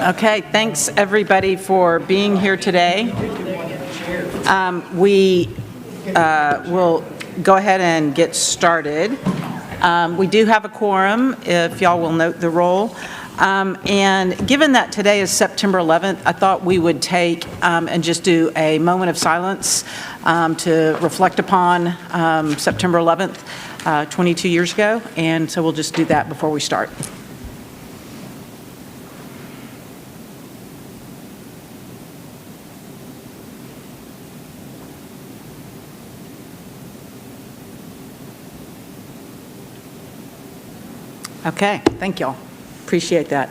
Okay, thanks everybody for being here today. We will go ahead and get started. We do have a quorum, if y'all will note the roll. And given that today is September 11th, I thought we would take and just do a moment of silence to reflect upon September 11th, 22 years ago. And so we'll just do that before we start. Okay, thank y'all. Appreciate that.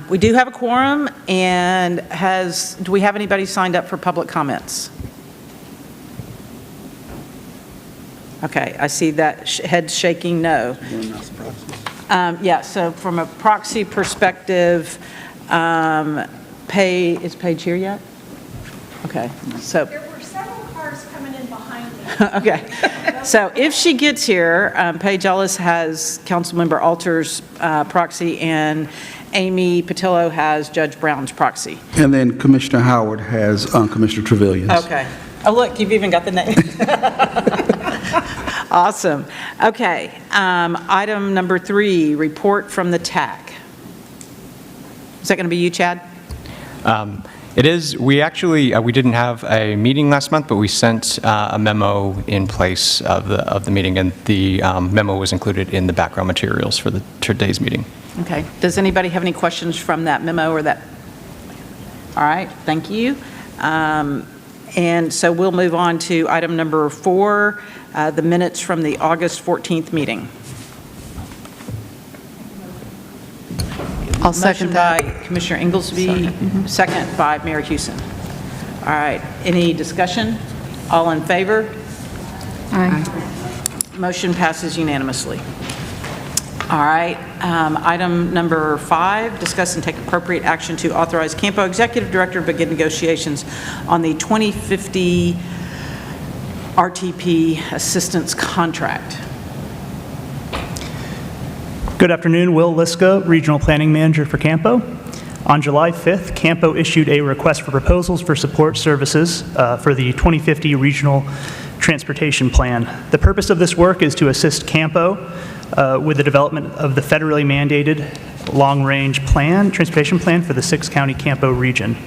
We do have a quorum, and do we have anybody signed up for public comments? Okay, I see that head shaking no. Yeah, so from a proxy perspective, is Paige here yet? Okay, so. There were several cars coming in behind me. Okay, so if she gets here, Paige Ellis has Councilmember Alter's proxy, and Amy Patillo has Judge Brown's proxy. And then Commissioner Howard has Commissioner Trevilian's. Okay. Oh, look, you've even got the name. Awesome. Okay, item number 3, report from the TAC. Is that going to be you, Chad? It is. We actually, we didn't have a meeting last month, but we sent a memo in place of the meeting, and the memo was included in the background materials for today's meeting. Okay. Does anybody have any questions from that memo or that? All right, thank you. And so we'll move on to item number 4, the minutes from the August 14th meeting. I'll second that. Motion by Commissioner Inglesby, second by Mayor Houston. All right, any discussion? All in favor? Aye. Motion passes unanimously. All right, item number 5, discuss and take appropriate action to authorize CAMPO Executive Director to begin negotiations on the 2050 RTP assistance contract. Good afternoon, Will Liska, Regional Planning Manager for CAMPO. On July 5th, CAMPO issued a request for proposals for support services for the 2050 Regional Transportation Plan. The purpose of this work is to assist CAMPO with the development of the federally mandated long-range plan, transportation plan for the 6-county CAMPO region.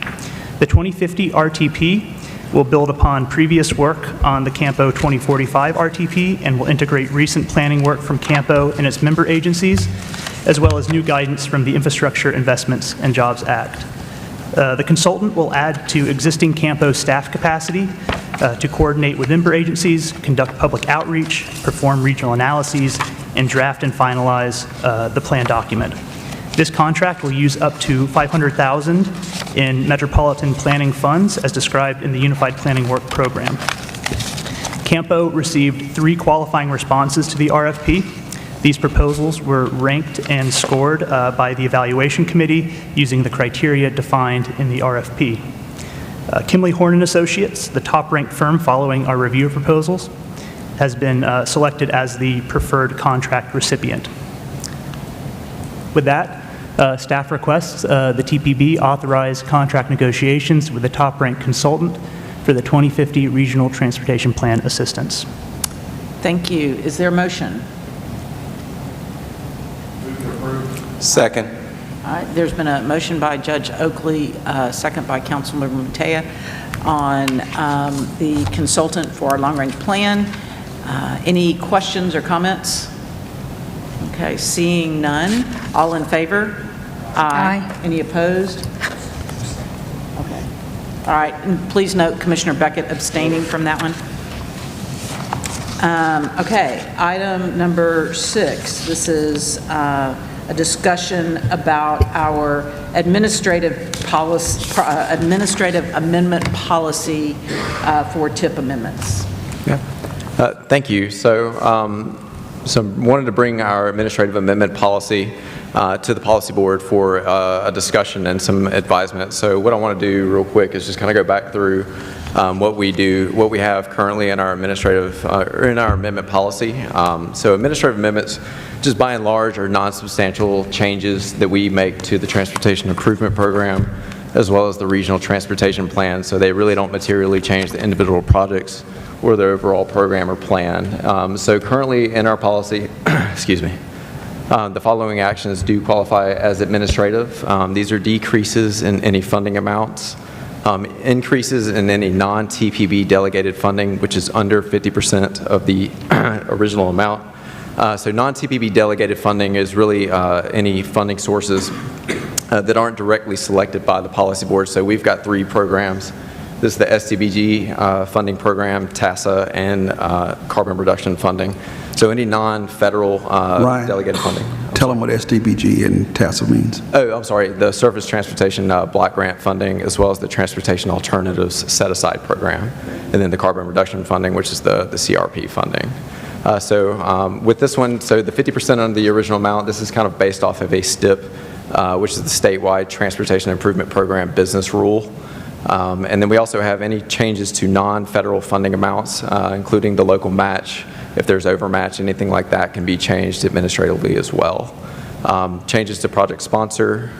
The 2050 RTP will build upon previous work on the CAMPO 2045 RTP and will integrate recent planning work from CAMPO and its member agencies, as well as new guidance from the Infrastructure Investments and Jobs Act. The consultant will add to existing CAMPO staff capacity to coordinate with member agencies, conduct public outreach, perform regional analyses, and draft and finalize the plan document. This contract will use up to $500,000 in metropolitan planning funds as described in the Unified Planning Work Program. CAMPO received 3 qualifying responses to the RFP. These proposals were ranked and scored by the evaluation committee using the criteria defined in the RFP. Kimley Horn & Associates, the top-ranked firm following our review of proposals, has been selected as the preferred contract recipient. With that, staff requests the TPB authorize contract negotiations with the top-ranked consultant for the 2050 Regional Transportation Plan assistance. Thank you. Is there a motion? Second. All right, there's been a motion by Judge Oakley, second by Councilmember Matea on the consultant for our long-range plan. Any questions or comments? Okay, seeing none. All in favor? Aye. Any opposed? Okay. All right, and please note Commissioner Beckett abstaining from that one. Okay, item number 6. This is a discussion about our administrative amendment policy for TIP amendments. Yeah. Thank you. So wanted to bring our administrative amendment policy to the policy board for a discussion and some advisement. So what I want to do real quick is just kind of go back through what we have currently in our in our amendment policy. So administrative amendments, just by and large, are non-substantial changes that we make to the Transportation Improvement Program, as well as the Regional Transportation Plan. So they really don't materially change the individual projects or the overall program or plan. So currently in our policy, excuse me, the following actions do qualify as administrative. These are decreases in any funding amounts, increases in any non-TPB delegated funding, which is under 50% of the original amount. So non-TPB delegated funding is really any funding sources that aren't directly selected by the policy board. So we've got 3 programs. This is the STBG funding program, TASA, and carbon reduction funding. So any non-federal delegated funding. Tell them what STBG and TASA means. Oh, I'm sorry, the Surface Transportation Block Grant funding, as well as the Transportation Alternatives Set-Aside Program, and then the carbon reduction funding, which is the CRP funding. So with this one, so the 50% on the original amount, this is kind of based off of a STIP, which is the Statewide Transportation Improvement Program business rule. And then we also have any changes to non-federal funding amounts, including the local match. If there's overmatch, anything like that can be changed administratively as well. Changes to project sponsor,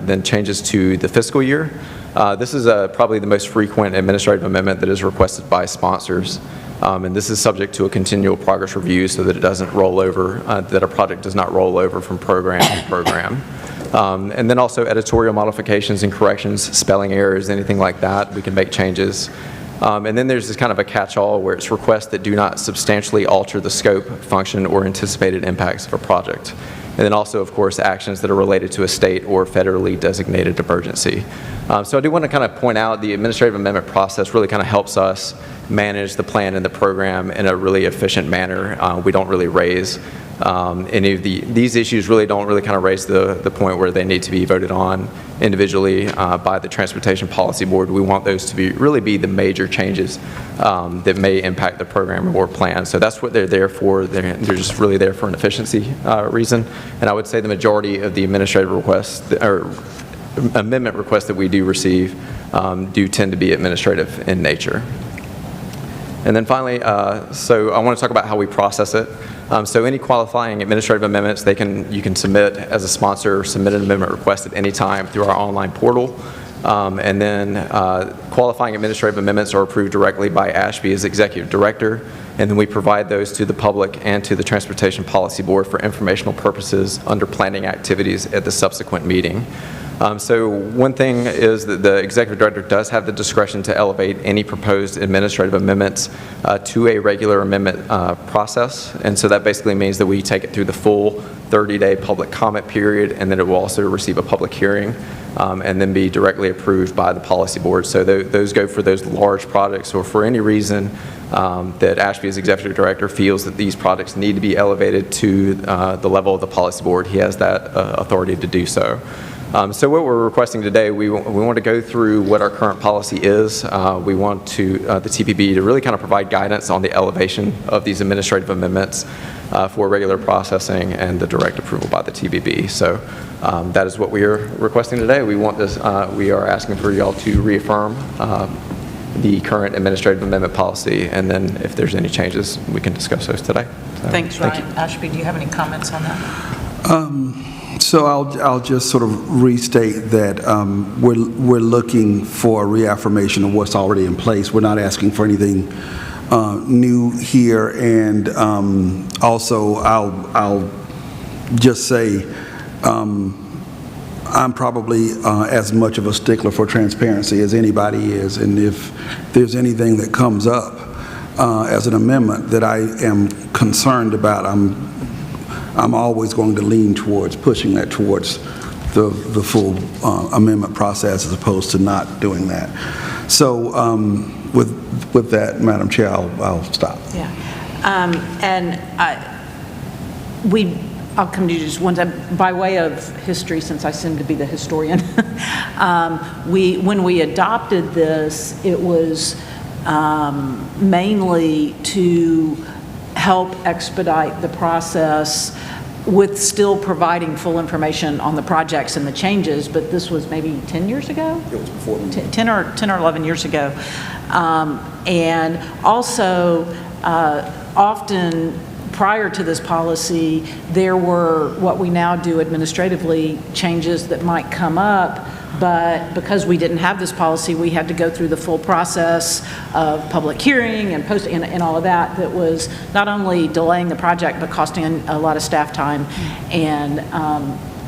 then changes to the fiscal year. This is probably the most frequent administrative amendment that is requested by sponsors. And this is subject to a continual progress review so that it doesn't roll over, that a project does not roll over from program to program. And then also editorial modifications and corrections, spelling errors, anything like that, we can make changes. And then there's this kind of a catch-all where it's requests that do not substantially alter the scope, function, or anticipated impacts of a project. And then also, of course, actions that are related to a state or federally designated emergency. So I do want to kind of point out the administrative amendment process really kind of helps us manage the plan and the program in a really efficient manner. We don't really raise any of these issues really don't really kind of raise the point where they need to be voted on individually by the Transportation Policy Board. We want those to really be the major changes that may impact the program or plan. So that's what they're there for. They're just really there for an efficiency reason. And I would say the majority of the administrative requests or amendment requests that we do receive do tend to be administrative in nature. And then finally, so I want to talk about how we process it. So any qualifying administrative amendments, you can submit as a sponsor, submit an amendment request at any time through our online portal. And then qualifying administrative amendments are approved directly by Ashby as executive director. And then we provide those to the public and to the Transportation Policy Board for informational purposes under planning activities at the subsequent meeting. So one thing is that the executive director does have the discretion to elevate any proposed administrative amendments to a regular amendment process. And so that basically means that we take it through the full 30-day public comment period, and then it will also receive a public hearing and then be directly approved by the policy board. So those go for those large projects, or for any reason that Ashby as executive director feels that these projects need to be elevated to the level of the policy board, he has that authority to do so. So what we're requesting today, we want to go through what our current policy is. We want the TPB to really kind of provide guidance on the elevation of these administrative amendments for regular processing and the direct approval by the TPB. So that is what we are requesting today. We want this. We are asking for y'all to reaffirm the current administrative amendment policy, and then if there's any changes, we can discuss those today. So, Thanks, Ryan. Ashby, do you have any comments on that? So I'll just sort of restate that we're looking for a reaffirmation of what's already in place. We're not asking for anything new here, and also I'll just say I'm probably as much of a stickler for transparency as anybody is, and if there's anything that comes up as an amendment that I am concerned about, I'm always going to lean towards pushing that towards the full amendment process as opposed to not doing that. So with that, Madam Chair, I'll stop. Yeah. And I'll come to you just one time. By way of history, since I seem to be the historian, when we adopted this, it was mainly to help expedite the process with still providing full information on the projects and the changes, but this was maybe 10 years ago? It was before. 10 or 11 years ago. And also, often prior to this policy, there were what we now do administratively, changes that might come up, but because we didn't have this policy, we had to go through the full process of public hearing and posting and all of that. That was not only delaying the project, but costing a lot of staff time, and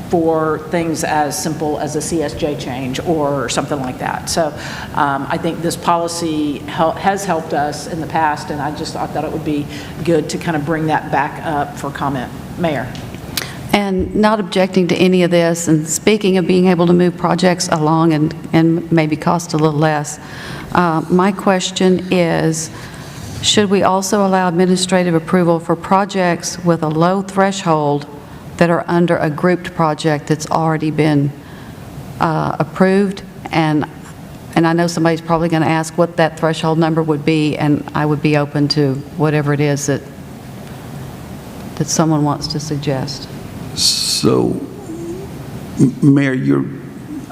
for things as simple as a CSJ change or something like that. So I think this policy has helped us in the past, and I thought it would be good to kind of bring that back up for comment. Mayor. And not objecting to any of this, and speaking of being able to move projects along and maybe cost a little less, my question is, should we also allow administrative approval for projects with a low threshold that are under a grouped project that's already been approved? And I know somebody's probably going to ask what that threshold number would be, and I would be open to whatever it is that someone wants to suggest. So, Mayor,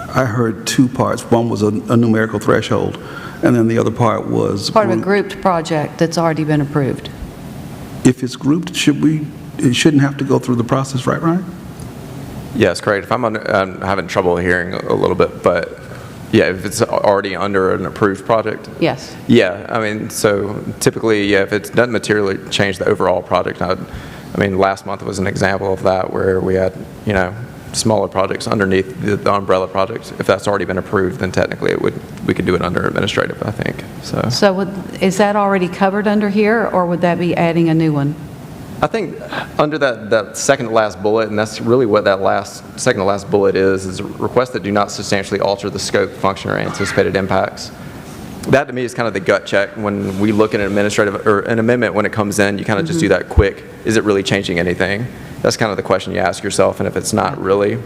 I heard two parts. One was a numerical threshold, and then the other part was... Part of a grouped project that's already been approved. If it's grouped, it shouldn't have to go through the process, right, Ryan? Yes, correct. If I'm having trouble hearing a little bit, but yeah, if it's already under an approved project. Yes. Yeah, I mean, so typically, yeah, if it doesn't materially change the overall project, I mean, last month was an example of that where we had, smaller projects underneath the umbrella project. If that's already been approved, then technically we could do it under administrative, I think. So is that already covered under here, or would that be adding a new one? I think under that second to last bullet, and that's really what that second to last bullet is requests that do not substantially alter the scope, function, or anticipated impacts. That to me is kind of the gut check when we look at an administrative or an amendment when it comes in. You kind of just do that quick. Is it really changing anything? That's kind of the question you ask yourself. And if it's not really,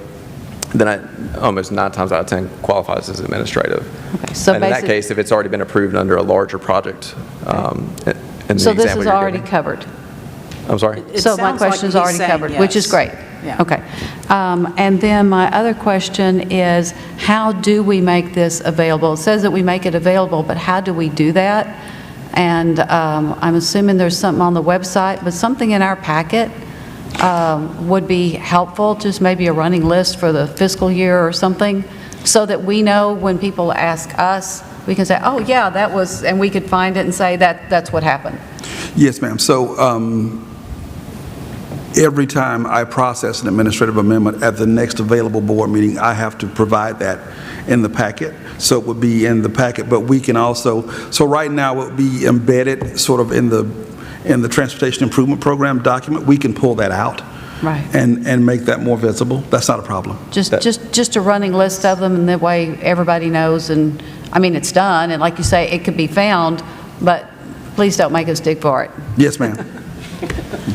then almost 9 times out of 10 qualifies as administrative. Okay, so and in that case, if it's already been approved under a larger project, so this is already covered. I'm sorry. So my question is already covered, which is great. Yeah. Okay. And then my other question is, how do we make this available? It says that we make it available, but how do we do that? And I'm assuming there's something on the website, but something in our packet would be helpful, just maybe a running list for the fiscal year or something, so that we know when people ask us, we can say, oh, yeah, that was, and we could find it and say that's what happened. Yes, ma'am. So every time I process an administrative amendment at the next available board meeting, I have to provide that in the packet. So it would be in the packet, but we can also, so right now it would be embedded sort of in the Transportation Improvement Program document. We can pull that out. Right. And make that more visible. That's not a problem. Just a running list of them, and that way everybody knows. And I mean, it's done, and like you say, it could be found, but please don't make us dig for it. Yes, ma'am.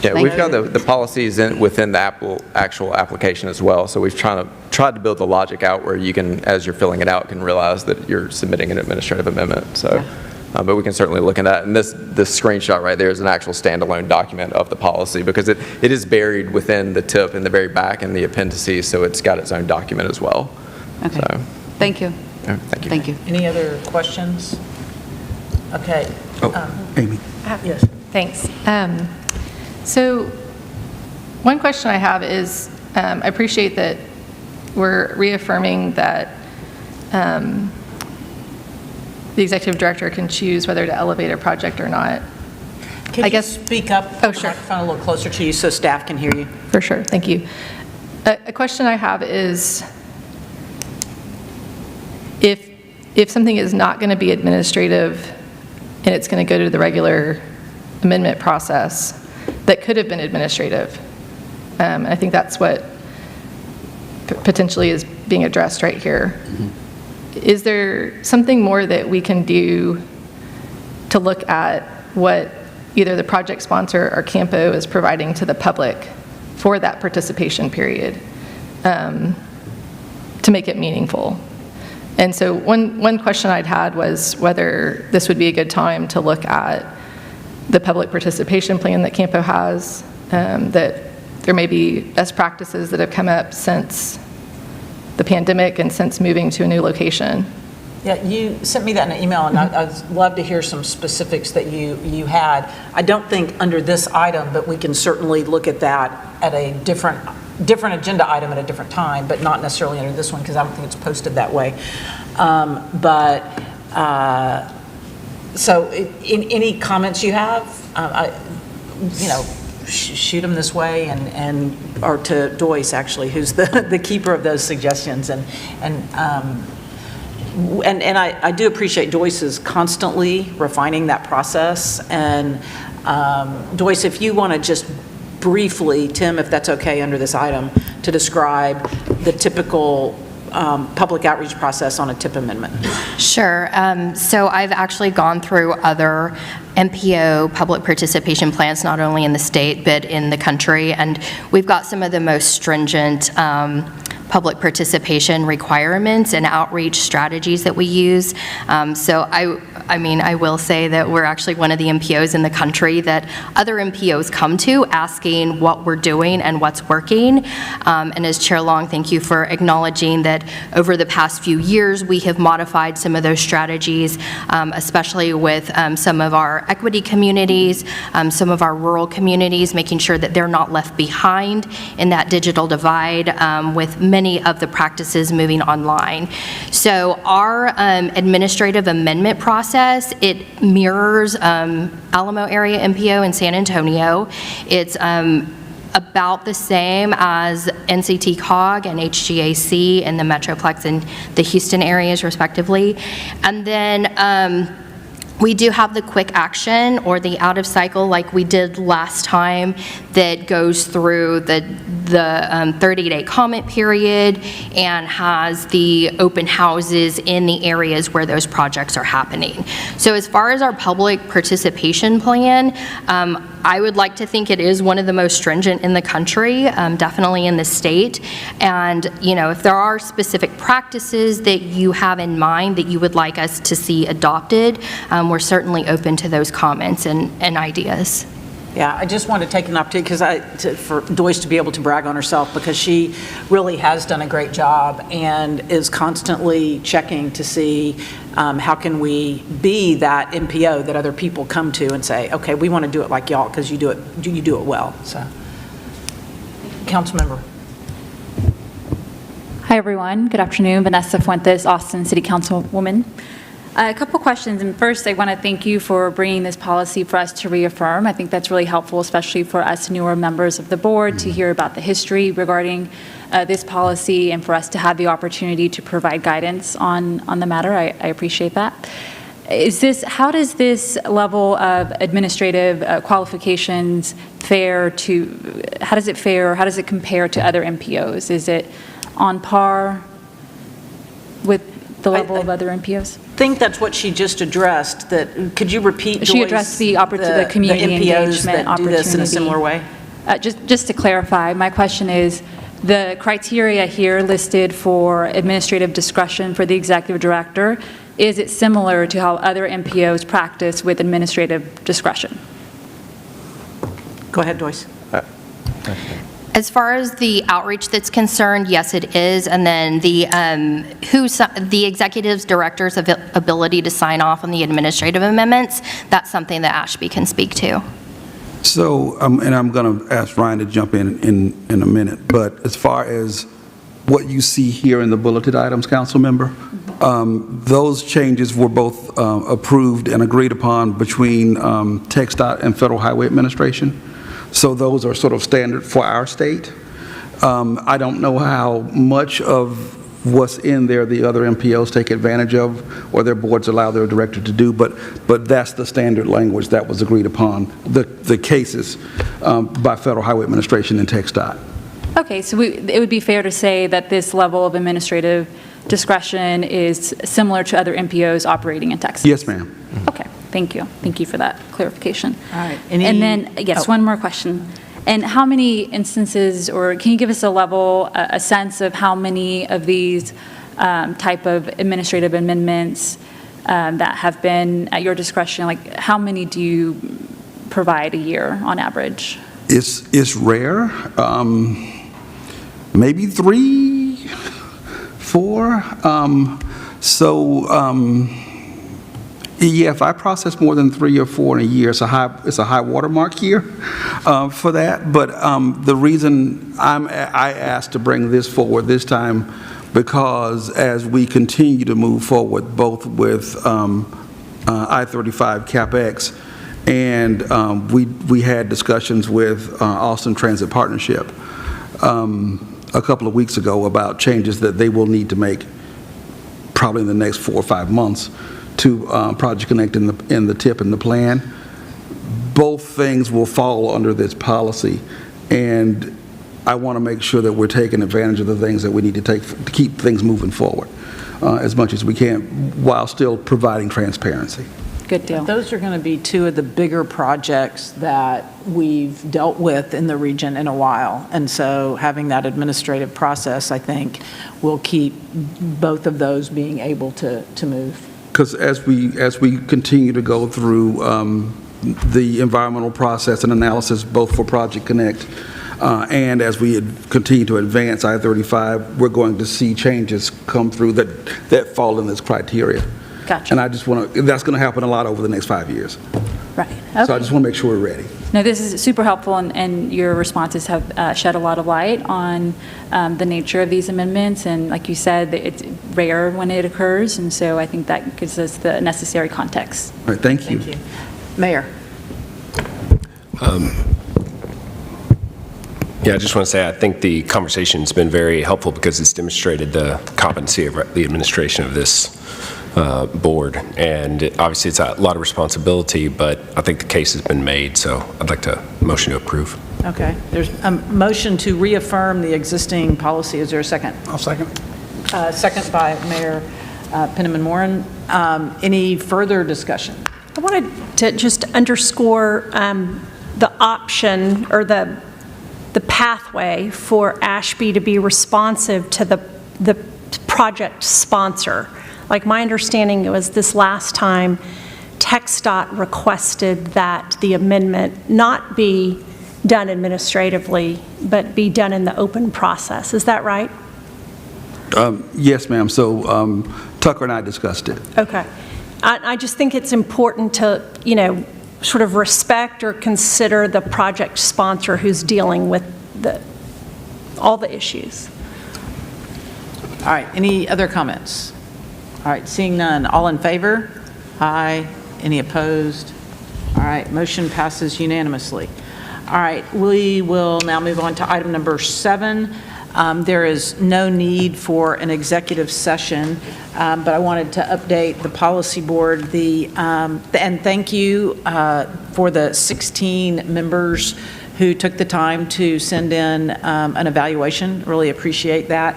Yeah, we've got the policies within the actual application as well. So we've tried to build the logic out where you can, as you're filling it out, can realize that you're submitting an administrative amendment. So, but we can certainly look at that. And this screenshot right there is an actual standalone document of the policy because it is buried within the tip in the very back and the appendices, so it's got its own document as well. Okay. So, thank you. thank you. Thank you. Any other questions? Okay. Amy. Yes. Thanks. So one question I have is, I appreciate that we're reaffirming that the executive director can choose whether to elevate a project or not. Can you speak up? Oh, sure. Microphone a little closer to you so staff can hear you. For sure, thank you. A question I have is, if something is not going to be administrative and it's going to go to the regular amendment process, that could have been administrative. I think that's what potentially is being addressed right here. Mm-hmm. Is there something more that we can do to look at what either the project sponsor or CAMPO is providing to the public for that participation period to make it meaningful? And so one question I'd had was whether this would be a good time to look at the public participation plan that CAMPO has that there may be best practices that have come up since the pandemic and since moving to a new location. Yeah, you sent me that in an email, and I'd love to hear some specifics that you had. I don't think under this item, but we can certainly look at that at a different agenda item at a different time, but not necessarily under this one, because I don't think it's posted that way. So any comments you have, shoot them this way, or to Joyce, actually, who's the keeper of those suggestions. And I do appreciate Joyce's constantly refining that process. And Joyce, if you want to just briefly, Tim, if that's okay under this item, to describe the typical public outreach process on a TIP amendment. Sure. So I've actually gone through other MPO public participation plans, not only in the state, but in the country. And we've got some of the most stringent public participation requirements and outreach strategies that we use. So I will say that we're actually one of the MPOs in the country that other MPOs come to asking what we're doing and what's working. And as Chair Long, thank you for acknowledging that over the past few years, we have modified some of those strategies, especially with some of our equity communities, some of our rural communities, making sure that they're not left behind in that digital divide with many of the practices moving online. So our administrative amendment process, it mirrors Alamo Area MPO in San Antonio. It's about the same as NCT COG and HGAC in the Metroplex and the Houston areas, respectively. And then we do have the quick action or the out of cycle like we did last time that goes through the 30-day comment period and has the open houses in the areas where those projects are happening. So as far as our public participation plan, I would like to think it is one of the most stringent in the country, definitely in the state. And, if there are specific practices that you have in mind that you would like us to see adopted, we're certainly open to those comments and ideas. Yeah, I just want to take an opportunity for Joyce to be able to brag on herself, because she really has done a great job and is constantly checking to see how can we be that MPO that other people come to and say, okay, we want to do it like y'all because you do it well. So, Councilmember. Hi, everyone. Good afternoon. Vanessa Fuentes, Austin City Councilwoman. A couple questions, and first I want to thank you for bringing this policy for us to reaffirm. I think that's really helpful, especially for us newer members of the board, to hear about the history regarding this policy and for us to have the opportunity to provide guidance on the matter. I appreciate that. How does this level of administrative qualifications how does it compare to other MPOs? Is it on par with the level of other MPOs? I think that's what she just addressed. Could you repeat, Joyce? She addressed the community the MPOs engagement that do this in a similar way? Just to clarify, my question is, the criteria here listed for administrative discretion for the executive director, is it similar to how other MPOs practice with administrative discretion? Go ahead, Joyce. As far as the outreach that's concerned, yes, it is. And then the executive director's ability to sign off on the administrative amendments, that's something that Ashby can speak to. So, and I'm going to ask Ryan to jump in a minute, but as far as what you see here in the bulleted items, council member, those changes were both approved and agreed upon between TxDOT and Federal Highway Administration. So those are sort of standard for our state. I don't know how much of what's in there the other MPOs take advantage of or their boards allow their director to do, but that's the standard language that was agreed upon, the cases by Federal Highway Administration and TxDOT. Okay, so it would be fair to say that this level of administrative discretion is similar to other MPOs operating in Texas? Yes, ma'am. Okay, thank you. Thank you for that clarification. All right. And then, yes, one more question. And how many instances, or can you give us a sense of how many of these type of administrative amendments that have been at your discretion, like how many do you provide a year on average? It's rare, maybe 3, 4. Yeah, if I process more than 3 or 4 in a year, it's a high watermark year for that. But the reason I asked to bring this forward this time, because as we continue to move forward, both with I-35 CapEx, and we had discussions with Austin Transit Partnership a couple of weeks ago about changes that they will need to make probably in the next 4 or 5 months to Project Connect in the TIP and the plan. Both things will fall under this policy, and I want to make sure that we're taking advantage of the things that we need to take to keep things moving forward as much as we can, while still providing transparency. Good deal. Those are going to be 2 of the bigger projects that we've dealt with in the region in a while. And so having that administrative process, I think, will keep both of those being able to move. Because as we continue to go through the environmental process and analysis, both for Project Connect and as we continue to advance I-35, we're going to see changes come through that fall in this criteria. Gotcha. And I just want to, that's going to happen a lot over the next 5 years. Right. Okay. So I just want to make sure we're ready. No, this is super helpful, and your responses have shed a lot of light on the nature of these amendments. And like you said, it's rare when it occurs, and so I think that gives us the necessary context. All right, thank you. Thank you. Mayor. Yeah, I just want to say I think the conversation's been very helpful because it's demonstrated the competency of the administration of this board. And obviously it's a lot of responsibility, but I think the case has been made, so I'd like to motion to approve. Okay. There's a motion to reaffirm the existing policy. Is there a second? I'll second. Second by Mayor Penniman-Moran. Any further discussion? I wanted to just underscore the option or the pathway for Ashby to be responsive to the project sponsor. Like my understanding, it was this last time TxDOT requested that the amendment not be done administratively, but be done in the open process. Is that right? Yes, ma'am. So Tucker and I discussed it. Okay. I just think it's important to, sort of respect or consider the project sponsor who's dealing with all the issues. All right. Any other comments? All right. Seeing none. All in favor? Aye. Any opposed? All right. Motion passes unanimously. All right. We will now move on to item number 7. There is no need for an executive session, but I wanted to update the policy board. And thank you for the 16 members who took the time to send in an evaluation. Really appreciate that.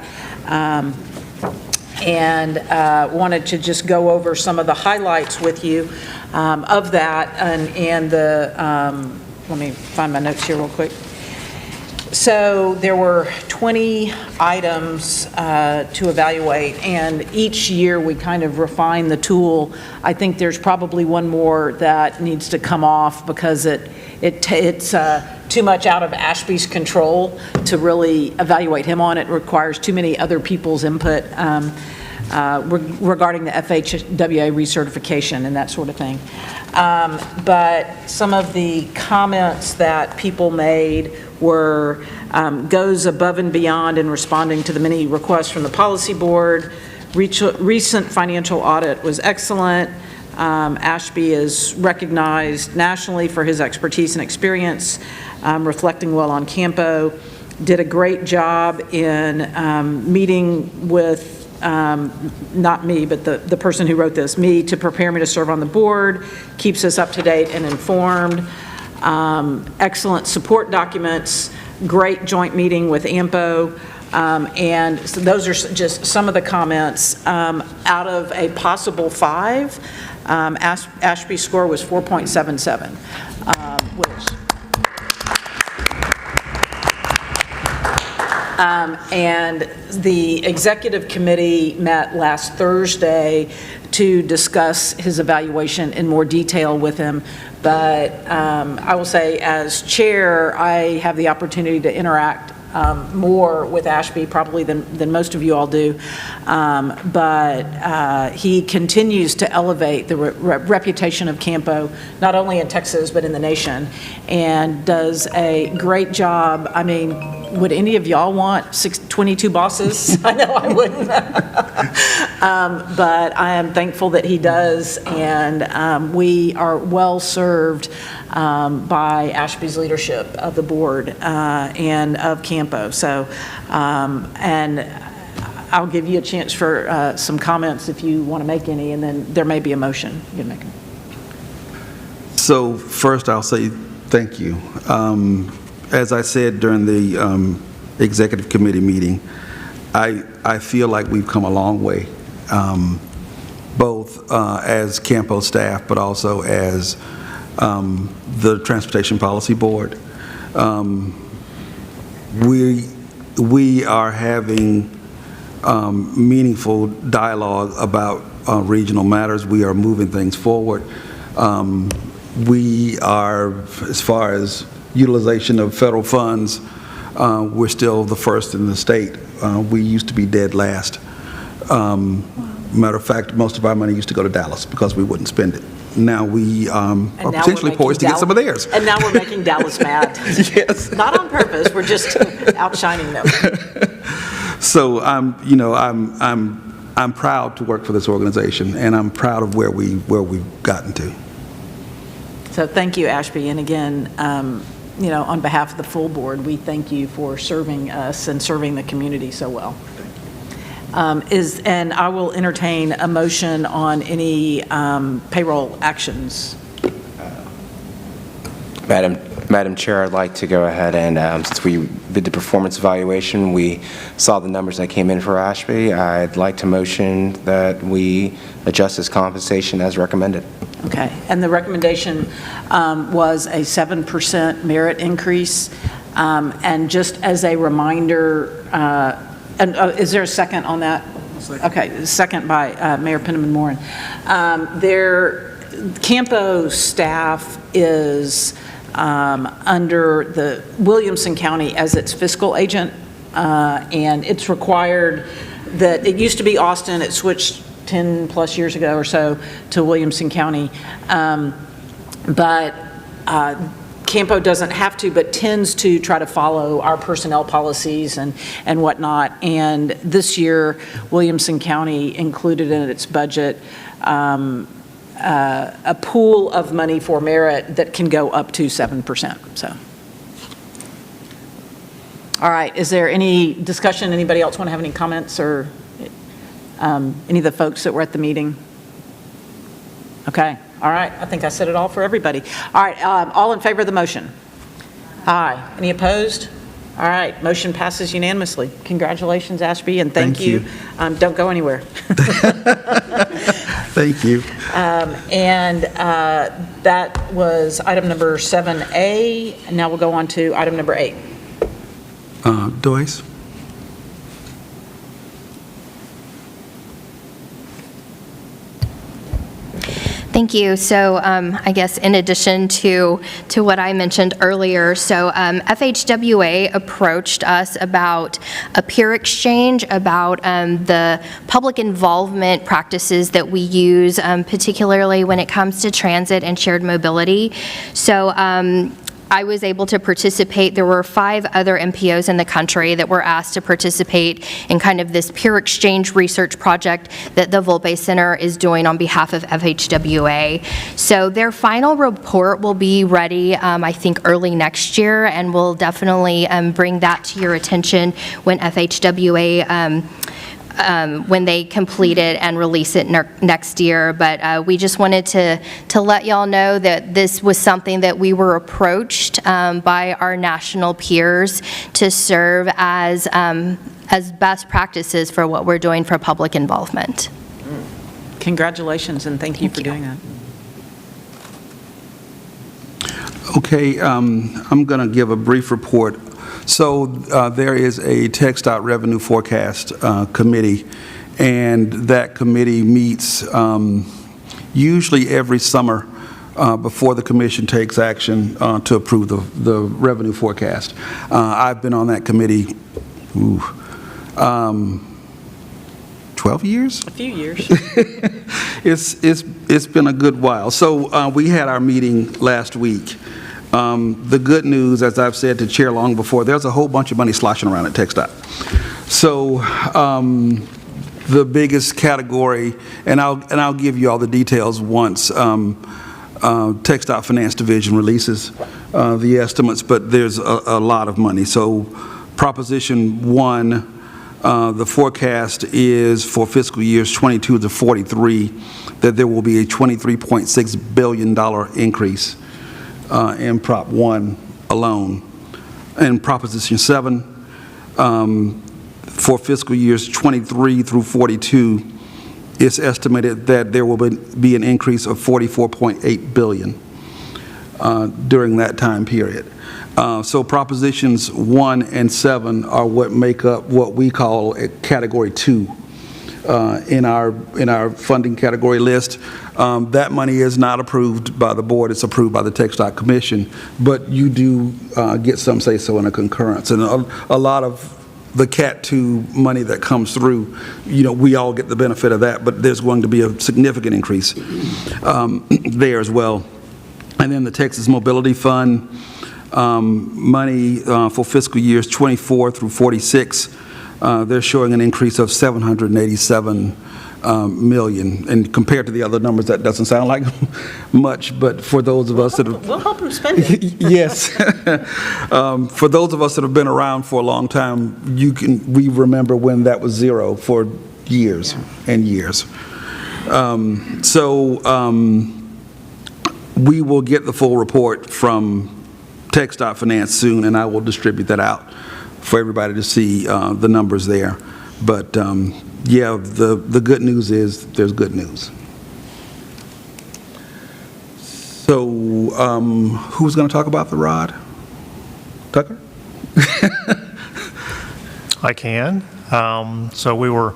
And wanted to just go over some of the highlights with you of that and the, let me find my notes here real quick. So there were 20 items to evaluate, and each year we kind of refine the tool. I think there's probably one more that needs to come off because it's too much out of Ashby's control to really evaluate him on. It requires too many other people's input regarding the FHWA recertification and that sort of thing. But some of the comments that people made were goes above and beyond in responding to the many requests from the policy board. Recent financial audit was excellent. Ashby is recognized nationally for his expertise and experience, reflecting well on CAMPO. Did a great job in meeting with not me, but the person who wrote this, me, to prepare me to serve on the board, keeps us up to date and informed. Excellent support documents, great joint meeting with AMPO, and so those are just some of the comments. Out of a possible 5, Ashby's score was 4.77, and the executive committee met last Thursday to discuss his evaluation in more detail with him. But I will say, as chair, I have the opportunity to interact more with Ashby probably than most of you all do. But he continues to elevate the reputation of CAMPO, not only in Texas, but in the nation, and does a great job. I mean, would any of y'all want 22 bosses? I know I wouldn't. But I am thankful that he does, and we are well served by Ashby's leadership of the board and of CAMPO. So, and I'll give you a chance for some comments if you want to make any, and then there may be a motion you can make. So first, I'll say thank you. As I said during the executive committee meeting, I feel like we've come a long way, both as CAMPO staff, but also as the Transportation Policy Board. We are having meaningful dialogue about regional matters. We are moving things forward. We are, as far as utilization of federal funds, we're still the first in the state. We used to be dead last. Matter of fact, most of our money used to go to Dallas because we wouldn't spend it. Now we are potentially poised to get some of theirs. And now we're making Dallas mad. Yes. Not on purpose, we're just outshining them. So I'm proud to work for this organization, and I'm proud of where we've gotten to. So thank you, Ashby, and again, on behalf of the full board, we thank you for serving us and serving the community so well. And I will entertain a motion on any payroll actions. Madam Chair, I'd like to go ahead and, since we did the performance evaluation, we saw the numbers that came in for Ashby. I'd like to motion that we adjust his compensation as recommended. Okay, and the recommendation was a 7% merit increase. And just as a reminder, is there a second on that? Okay, second by Mayor Penniman-Moran. Their CAMPO staff is under the Williamson County as its fiscal agent, and it's required that, it used to be Austin, it switched 10 plus years ago or so to Williamson County, but CAMPO doesn't have to, but tends to try to follow our personnel policies and whatnot. And this year, Williamson County included in its budget a pool of money for merit that can go up to 7%. So, all right. Is there any discussion? Anybody else want to have any comments, or any of the folks that were at the meeting? Okay. All right. I think I said it all for everybody. All right. All in favor of the motion? Aye. Any opposed? All right. Motion passes unanimously. Congratulations, Ashby, and thank you. Don't go anywhere. Thank you. And that was item number 7A. Now we'll go on to item number 8. Doyce? Thank you. So I guess in addition to what I mentioned earlier, so FHWA approached us about a peer exchange, about the public involvement practices that we use, particularly when it comes to transit and shared mobility. So I was able to participate. There were 5 other MPOs in the country that were asked to participate in kind of this peer exchange research project that the Volpe Center is doing on behalf of FHWA. So their final report will be ready, I think, early next year, and we'll definitely bring that to your attention when FHWA when they complete it and release it next year. But we just wanted to let y'all know that this was something that we were approached by our national peers to serve as best practices for what we're doing for public involvement. Congratulations, and thank you for doing that. Okay, I'm going to give a brief report. So there is a TxDOT revenue forecast committee, and that committee meets usually every summer before the commission takes action to approve the revenue forecast. I've been on that committee 12 years? A few years. It's been a good while. So we had our meeting last week. The good news, as I've said to Chair long before, there's a whole bunch of money sloshing around at TxDOT. So the biggest category, and I'll give you all the details once TxDOT Finance Division releases the estimates, but there's a lot of money. So Proposition 1, the forecast is for fiscal years 22 to 43 that there will be a $23.6 billion increase in Prop 1 alone. And Proposition 7, for fiscal years 23 through 42, it's estimated that there will be an increase of $44.8 billion during that time period. So Propositions 1 and 7 are what make up what we call a Category 2 in our funding category list. That money is not approved by the board, it's approved by the TxDOT Commission, but you do get some say-so in a concurrence. And a lot of the Cat 2 money that comes through, we all get the benefit of that, but there's going to be a significant increase there as well. And then the Texas Mobility Fund, money for fiscal years 24 through 46, they're showing an increase of $787 million. And compared to the other numbers, that doesn't sound like much, but for those of us that have... We'll help them spend it. Yes. For those of us that have been around for a long time, we remember when that was zero for years and years. We will get the full report from TxDOT Finance soon, and I will distribute that out for everybody to see the numbers there. But yeah, the good news is there's good news. So who's going to talk about the ROD? Tucker? I can. So we were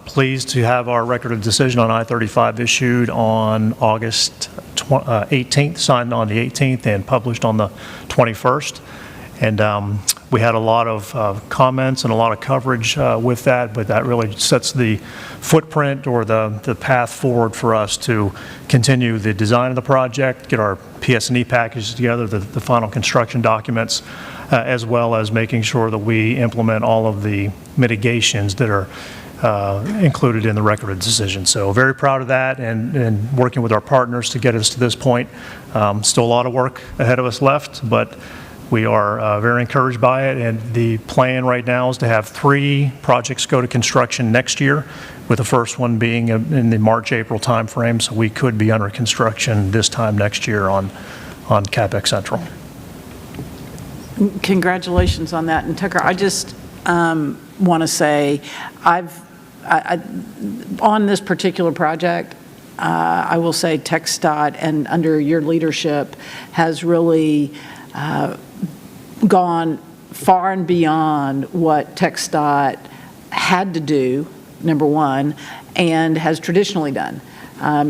pleased to have our record of decision on I-35 issued on August 18th, signed on the 18th and published on the 21st. And we had a lot of comments and a lot of coverage with that, but that really sets the footprint or the path forward for us to continue the design of the project, get our PS&E packages together, the final construction documents, as well as making sure that we implement all of the mitigations that are included in the record of decision. So very proud of that and working with our partners to get us to this point. Still a lot of work ahead of us left, but we are very encouraged by it, and the plan right now is to have 3 projects go to construction next year, with the first one being in the March-April timeframe, so we could be under construction this time next year on CapEx Central. Congratulations on that. And Tucker, I just want to say, on this particular project, I will say TxDOT, and under your leadership, has really gone far and beyond what TxDOT had to do, number one, and has traditionally done.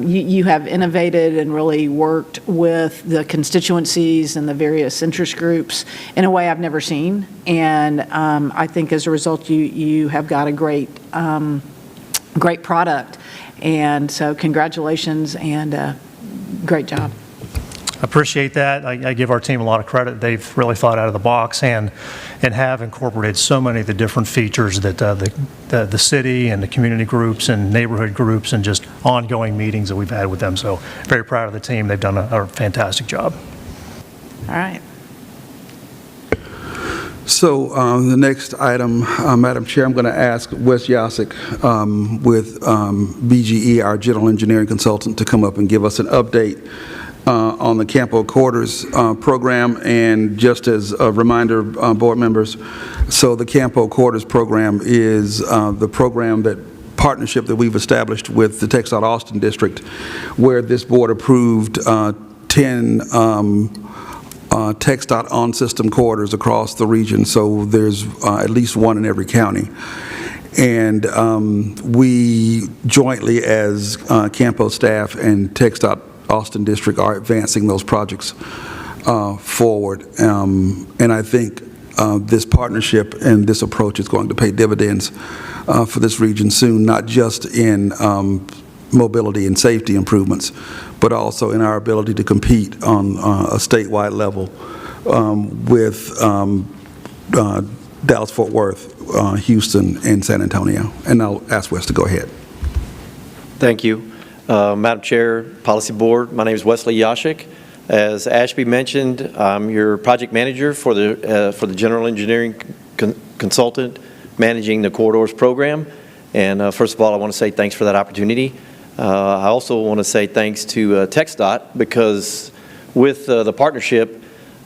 You have innovated and really worked with the constituencies and the various interest groups in a way I've never seen, and I think as a result you have got a great product, and so congratulations and great job. I appreciate that. I give our team a lot of credit. They've really thought out of the box and have incorporated so many of the different features that the city and the community groups and neighborhood groups and just ongoing meetings that we've had with them. So very proud of the team. They've done a fantastic job. All right. So the next item, Madam Chair, I'm going to ask Wes Yasik with BGE, our general engineering consultant, to come up and give us an update on the CAMPO Quarters program. And just as a reminder, board members, so the CAMPO Quarters program is the program partnership that we've established with the TxDOT Austin District, where this board approved 10 TxDOT on-system quarters across the region. So there's at least one in every county. And we jointly, as CAMPO staff and TxDOT Austin District, are advancing those projects forward. And I think this partnership and this approach is going to pay dividends for this region soon, not just in mobility and safety improvements, but also in our ability to compete on a statewide level with Dallas-Fort Worth, Houston, and San Antonio. And I'll ask Wes to go ahead. Thank you. Madam Chair, Policy Board, my name is Wesley Yashik. As Ashby mentioned, I'm your project manager for the General Engineering Consultant managing the Corridors program. And first of all, I want to say thanks for that opportunity. I also want to say thanks to TxDOT, because with the partnership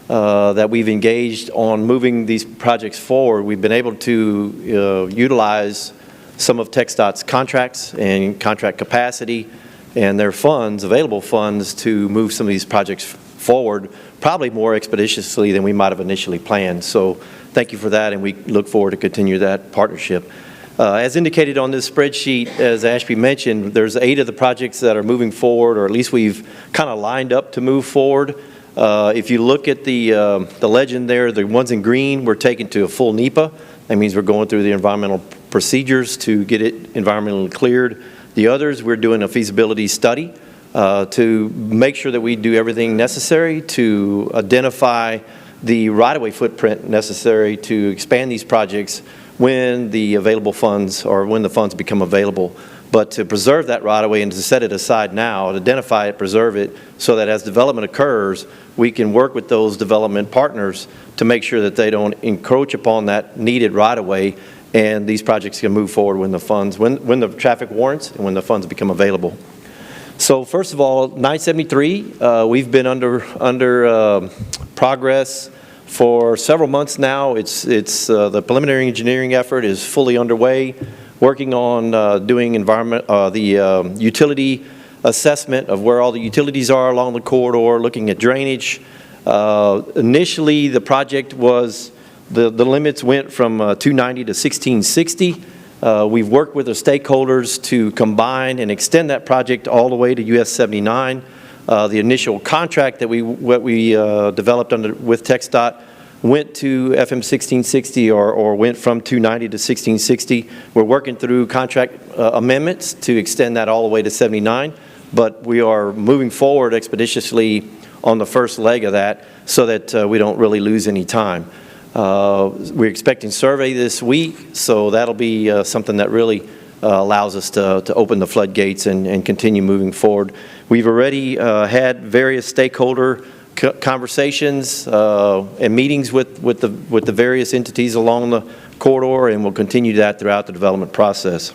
that we've engaged on moving these projects forward, we've been able to utilize some of TxDOT's contracts and contract capacity and their funds, available funds, to move some of these projects forward, probably more expeditiously than we might have initially planned. So thank you for that, and we look forward to continue that partnership. As indicated on this spreadsheet, as Ashby mentioned, there's 8 of the projects that are moving forward, or at least we've kind of lined up to move forward. If you look at the legend there, the ones in green, we're taking to a full NEPA. That means we're going through the environmental procedures to get it environmentally cleared. The others, we're doing a feasibility study to make sure that we do everything necessary to identify the right-of-way footprint necessary to expand these projects when the available funds, or when the funds become available. But to preserve that right-of-way and to set it aside now, to identify it, preserve it, so that as development occurs, we can work with those development partners to make sure that they don't encroach upon that needed right-of-way, and these projects can move forward when the funds, when the traffic warrants and when the funds become available. So first of all, 973, we've been under progress for several months now. The preliminary engineering effort is fully underway, working on doing the utility assessment of where all the utilities are along the corridor, looking at drainage. Initially, the project was, the limits went from 290 to 1660. We've worked with the stakeholders to combine and extend that project all the way to US 79. The initial contract that we developed with TxDOT went to FM 1660, or went from 290 to 1660. We're working through contract amendments to extend that all the way to 79, but we are moving forward expeditiously on the first leg of that so that we don't really lose any time. We're expecting survey this week, so that'll be something that really allows us to open the floodgates and continue moving forward. We've already had various stakeholder conversations and meetings with the various entities along the corridor, and we'll continue that throughout the development process.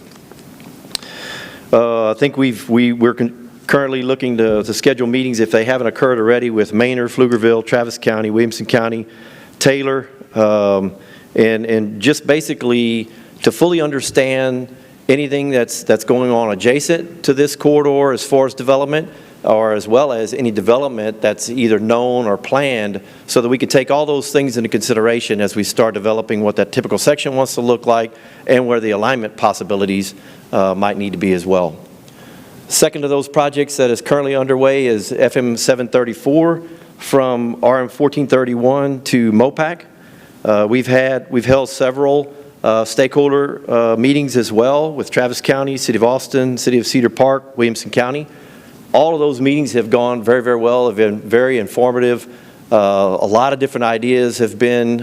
I think we're currently looking to schedule meetings, if they haven't occurred already, with Manor, Pflugerville, Travis County, Williamson County, Taylor, and just basically to fully understand anything that's going on adjacent to this corridor as far as development, or as well as any development that's either known or planned, so that we can take all those things into consideration as we start developing what that typical section wants to look like and where the alignment possibilities might need to be as well. Second of those projects that is currently underway is FM 734 from RM 1431 to MOPAC. We've held several stakeholder meetings as well with Travis County, City of Austin, City of Cedar Park, Williamson County. All of those meetings have gone very, very well, have been very informative. A lot of different ideas have been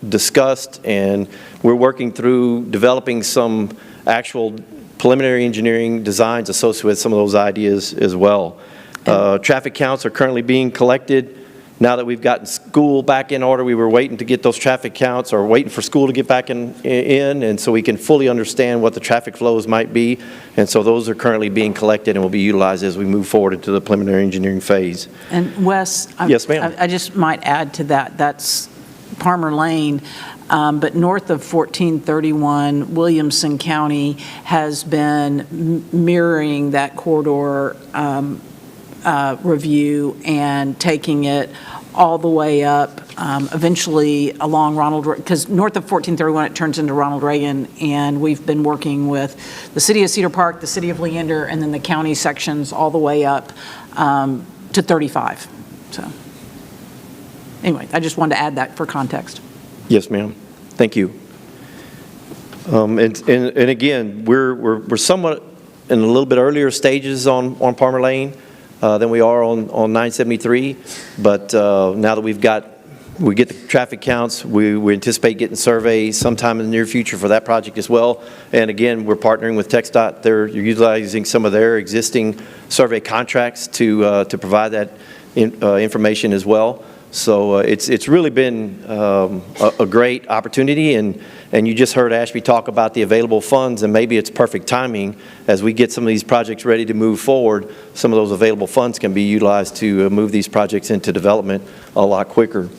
discussed, and we're working through developing some actual preliminary engineering designs associated with some of those ideas as well. Traffic counts are currently being collected. Now that we've gotten school back in order, we were waiting to get those traffic counts, or waiting for school to get back in, and so we can fully understand what the traffic flows might be. And so those are currently being collected and will be utilized as we move forward into the preliminary engineering phase. And Wes, Yes, ma'am. I just might add to that, that's Palmer Lane, but north of 1431, Williamson County has been mirroring that corridor review and taking it all the way up eventually along Ronald, because north of 1431, it turns into Ronald Reagan, and we've been working with the city of Cedar Park, the city of Leander, and then the county sections all the way up to 35. So anyway, I just wanted to add that for context. Yes, ma'am. Thank you. And again, we're somewhat in a little bit earlier stages on Palmer Lane than we are on 973, but now that we get the traffic counts, we anticipate getting surveys sometime in the near future for that project as well. And again, we're partnering with TxDOT. They're utilizing some of their existing survey contracts to provide that information as well. So it's really been a great opportunity, and you just heard Ashby talk about the available funds, and maybe it's perfect timing as we get some of these projects ready to move forward. Some of those available funds can be utilized to move these projects into development a lot quicker.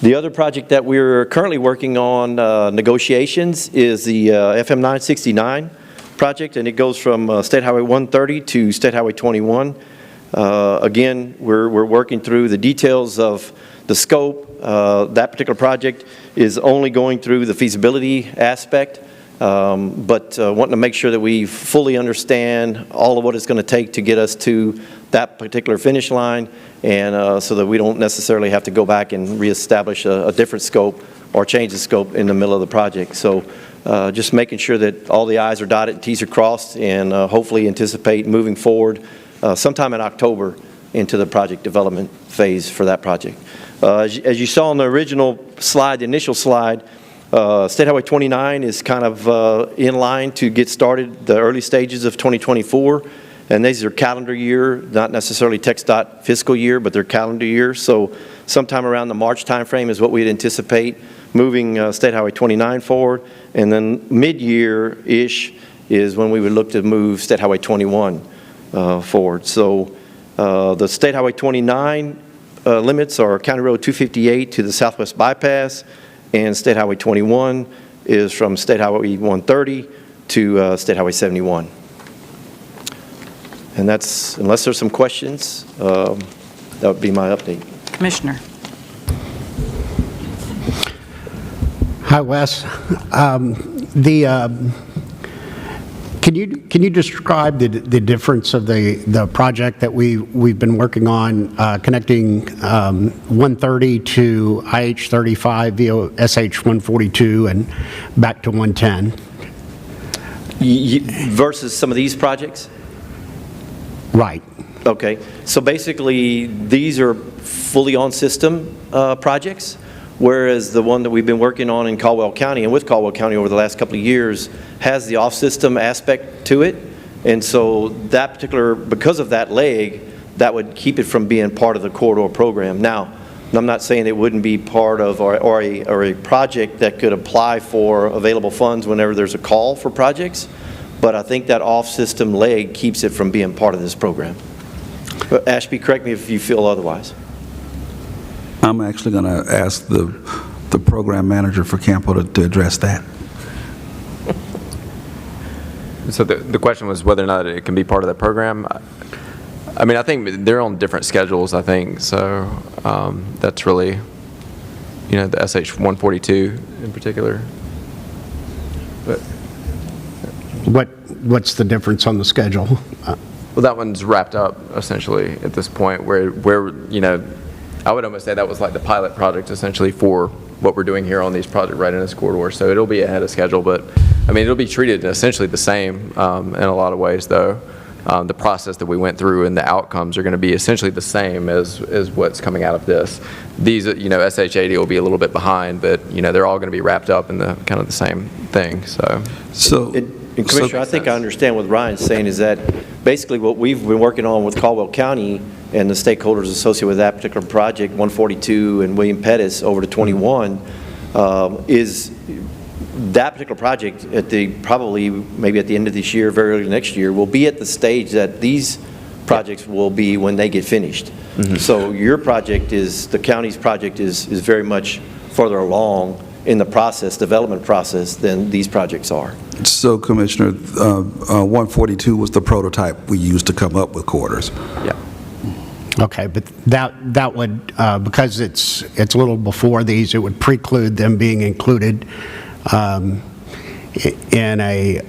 The other project that we're currently working on negotiations is the FM 969 project, and it goes from State Highway 130 to State Highway 21. Again, we're working through the details of the scope. That particular project is only going through the feasibility aspect, but wanting to make sure that we fully understand all of what it's going to take to get us to that particular finish line, and so that we don't necessarily have to go back and reestablish a different scope or change the scope in the middle of the project. So just making sure that all the I's are dotted and T's are crossed, and hopefully anticipate moving forward sometime in October into the project development phase for that project. As you saw on the original slide, the initial slide, State Highway 29 is kind of in line to get started the early stages of 2024, and these are calendar year, not necessarily TxDOT fiscal year, but they're calendar year. So sometime around the March timeframe is what we'd anticipate moving State Highway 29 forward, and then mid-year-ish is when we would look to move State Highway 21 forward. So the State Highway 29 limits are County Road 258 to the Southwest Bypass, and State Highway 21 is from State Highway 130 to State Highway 71. And that's, unless there's some questions, that would be my update. Commissioner. Hi, Wes. Can you describe the difference of the project that we've been working on connecting 130 to IH-35 via SH-142 and back to 110? Versus some of these projects? Right. Okay. So basically, these are fully on-system projects, whereas the one that we've been working on in Caldwell County and with Caldwell County over the last couple of years has the off-system aspect to it. And so that particular, because of that leg, that would keep it from being part of the corridor program. Now, I'm not saying it wouldn't be part of or a project that could apply for available funds whenever there's a call for projects, but I think that off-system leg keeps it from being part of this program. But Ashby, correct me if you feel otherwise. I'm actually going to ask the program manager for CAMPO to address that. So the question was whether or not it can be part of that program. I mean, I think they're on different schedules, I think. So that's really, the SH-142 in particular. But What's the difference on the schedule? well, that one's wrapped up essentially at this point where I would almost say that was like the pilot project essentially for what we're doing here on these projects right in this corridor. So it'll be ahead of schedule, but I mean, it'll be treated essentially the same in a lot of ways though. The process that we went through and the outcomes are going to be essentially the same as what's coming out of this. These, SH-80 will be a little bit behind, but they're all going to be wrapped up in the kind of the same thing. And Commissioner, I think I understand what Ryan's saying is that basically what we've been working on with Caldwell County and the stakeholders associated with that particular project, 142 and William Pettis over to 21, is that particular project probably maybe at the end of this year, very early next year, will be at the stage that these projects will be when they get finished. Mm-hmm. So your project the county's project is very much further along in the development process than these projects are. So, Commissioner, 142 was the prototype we used to come up with quarters. Yeah. Okay, but that would, because it's a little before these, it would preclude them being included in a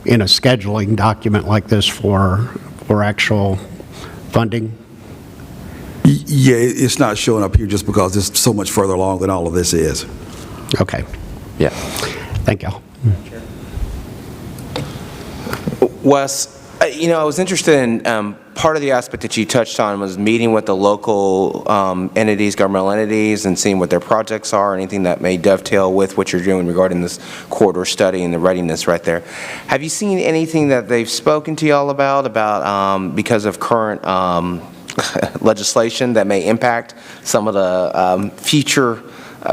scheduling document like this for actual funding? Yeah, it's not showing up here just because it's so much further along than all of this is. Okay. Yeah. Thank you. Wes, I was interested in part of the aspect that you touched on was meeting with the local entities, governmental entities, and seeing what their projects are, anything that may dovetail with what you're doing regarding this corridor study and the readiness right there. Have you seen anything that they've spoken to y'all about because of current legislation that may impact some of the future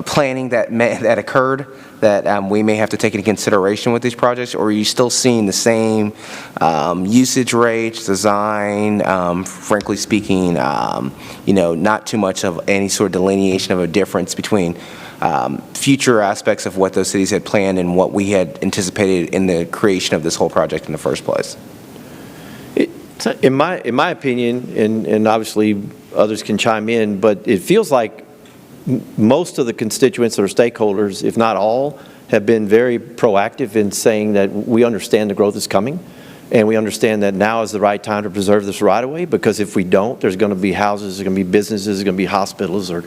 planning that occurred that we may have to take into consideration with these projects, or are you still seeing the same usage rates, design, frankly speaking, not too much of any sort of delineation of a difference between future aspects of what those cities had planned and what we had anticipated in the creation of this whole project in the first place? In my opinion, and obviously others can chime in, but it feels like most of the constituents or stakeholders, if not all, have been very proactive in saying that we understand the growth is coming, and we understand that now is the right time to preserve this right-of-way, because if we don't, there's going to be houses, there's going to be businesses, there's going to be hospitals or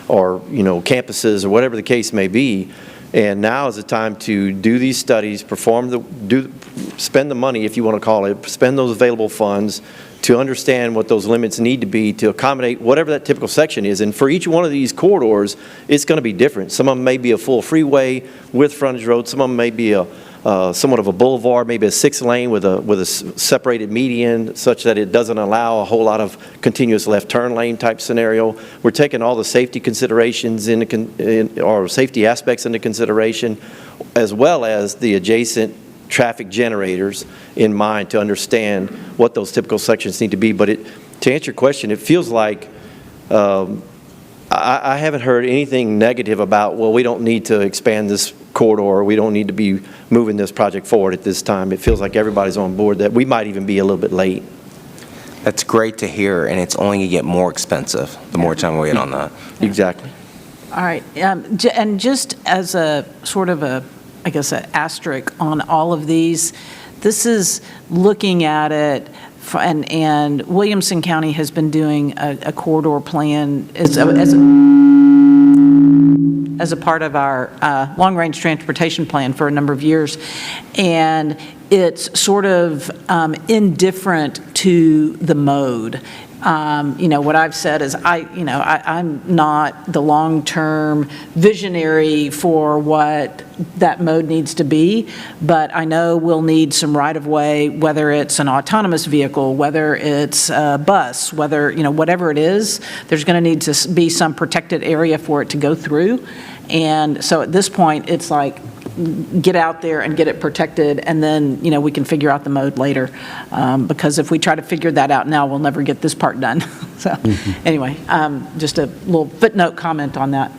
campuses or whatever the case may be. And now is the time to do these studies, spend the money, if you want to call it, spend those available funds to understand what those limits need to be to accommodate whatever that typical section is. And for each one of these corridors, it's going to be different. Some of them may be a full freeway with frontage road. Some of them may be somewhat of a boulevard, maybe a 6-lane with a separated median, such that it doesn't allow a whole lot of continuous left turn lane type scenario. We're taking all the safety considerations or safety aspects into consideration, as well as the adjacent traffic generators in mind to understand what those typical sections need to be. But to answer your question, it feels like I haven't heard anything negative about, well, we don't need to expand this corridor, or we don't need to be moving this project forward at this time. It feels like everybody's on board that we might even be a little bit late. That's great to hear, and it's only going to get more expensive the more time we wait on that. Exactly. All right, and just as a sort of an asterisk on all of these, this is looking at it, and Williamson County has been doing a corridor plan as a part of our long-range transportation plan for a number of years, and it's sort of indifferent to the mode. What I've said is I'm not the long-term visionary for what that mode needs to be, but I know we'll need some right-of-way, whether it's an autonomous vehicle, whether it's a bus, whatever it is, there's going to need to be some protected area for it to go through. And so at this point, it's like, get out there and get it protected, and then, we can figure out the mode later. Because if we try to figure that out now, we'll never get this part done. So anyway, just a little footnote comment on that.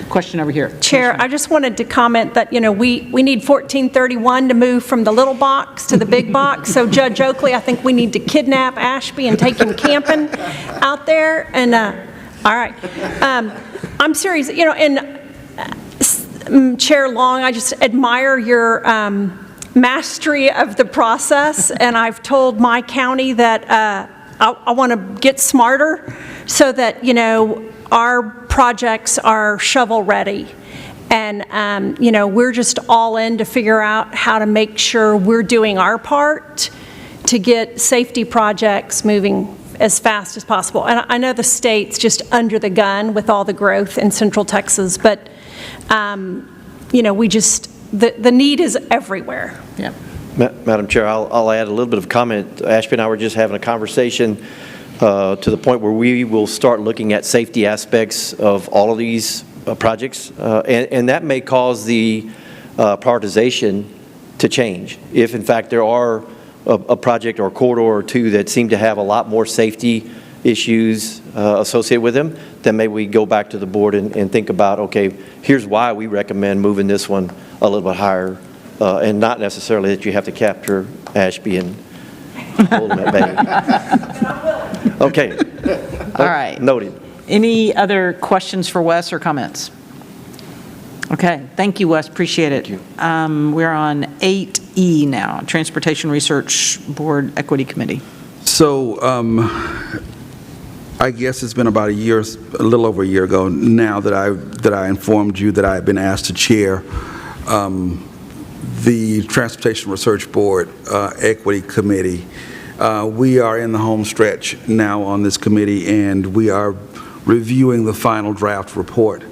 Question over here. Chair, I just wanted to comment that, we need 1431 to move from the little box to the big box. So Judge Oakley, I think we need to kidnap Ashby and take him camping out there. And, all right. I'm serious, and Chair Long, I just admire your mastery of the process, and I've told my county that I want to get smarter so that, our projects are shovel-ready. And, we're just all in to figure out how to make sure we're doing our part to get safety projects moving as fast as possible. And I know the state's just under the gun with all the growth in Central Texas, but we just, the need is everywhere. Yeah. Madam Chair, I'll add a little bit of comment. Ashby and I were just having a conversation to the point where we will start looking at safety aspects of all of these projects, and that may cause the prioritization to change. If in fact there are a project or a corridor or two that seem to have a lot more safety issues associated with them, then maybe we go back to the board and think about, okay, here's why we recommend moving this one a little bit higher, and not necessarily that you have to capture Ashby and Holding that baby. Okay. All right. Noted. Any other questions for Wes or comments? Okay, thank you, Wes, appreciate it. We're on 8E now, Transportation Research Board Equity Committee. So I guess it's been about a little over a year ago now that I informed you that I have been asked to chair the Transportation Research Board Equity Committee. We are in the home stretch now on this committee, and we are reviewing the final draft report.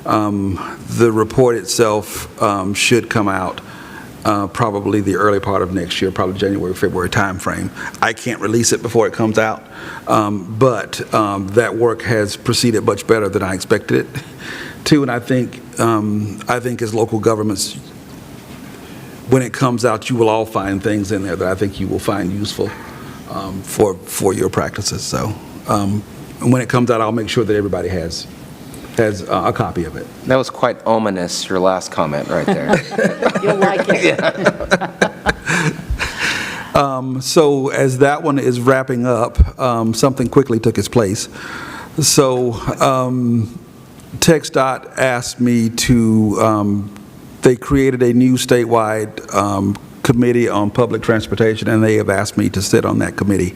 The report itself should come out probably the early part of next year, probably January, February timeframe. I can't release it before it comes out, but that work has proceeded much better than I expected it to, and I think as local governments, when it comes out, you will all find things in there that I think you will find useful for your practices. So when it comes out, I'll make sure that everybody has a copy of it. That was quite ominous, your last comment right there. You'll like it. So as that one is wrapping up, something quickly took its place. So TxDOT asked me to, they created a new statewide committee on public transportation, and they have asked me to sit on that committee.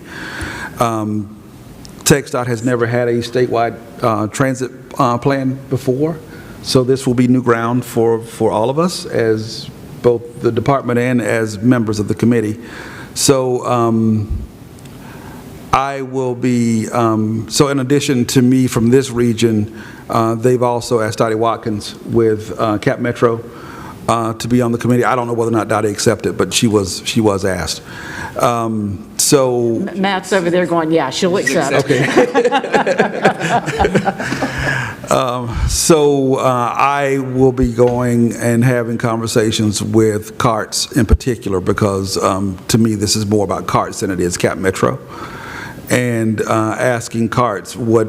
TxDOT has never had a statewide transit plan before, so this will be new ground for all of us as both the department and as members of the committee. So I will be, so in addition to me from this region, they've also asked Dottie Watkins with Cap Metro to be on the committee. I don't know whether or not Dottie accepted, but she was asked. So Matt's over there going, yeah, she'll accept. Okay. So I will be going and having conversations with CARTS in particular, because to me this is more about CARTS than it is Cap Metro, and asking CARTS what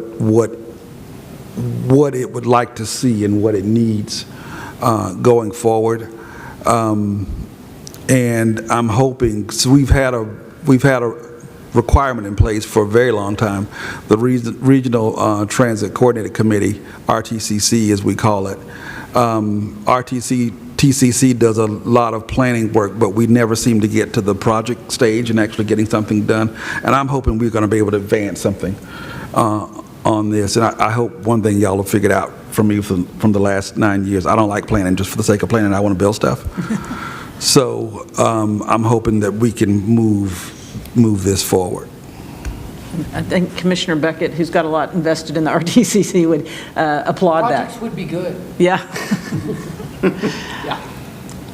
it would like to see and what it needs going forward. And I'm hoping, so we've had a requirement in place for a very long time. The Regional Transit Coordinated Committee, RTCC as we call it. TCC does a lot of planning work, but we never seem to get to the project stage and actually getting something done. And I'm hoping we're going to be able to advance something on this. And I hope one thing y'all have figured out from me from the last 9 years, I don't like planning just for the sake of planning. I want to build stuff. So I'm hoping that we can move this forward. I think Commissioner Beckett, who's got a lot invested in the RTCC, would applaud that. Projects would be good. Yeah. Yeah.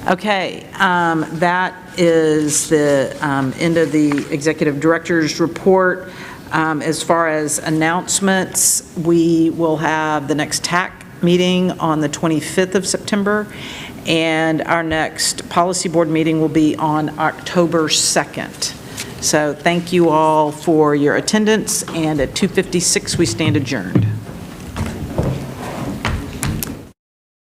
Okay, that is the end of the Executive Director's report. As far as announcements, we will have the next TAC meeting on the 25th of September, and our next Policy Board meeting will be on October 2nd. So thank you all for your attendance, and at 2:56 we stand adjourned.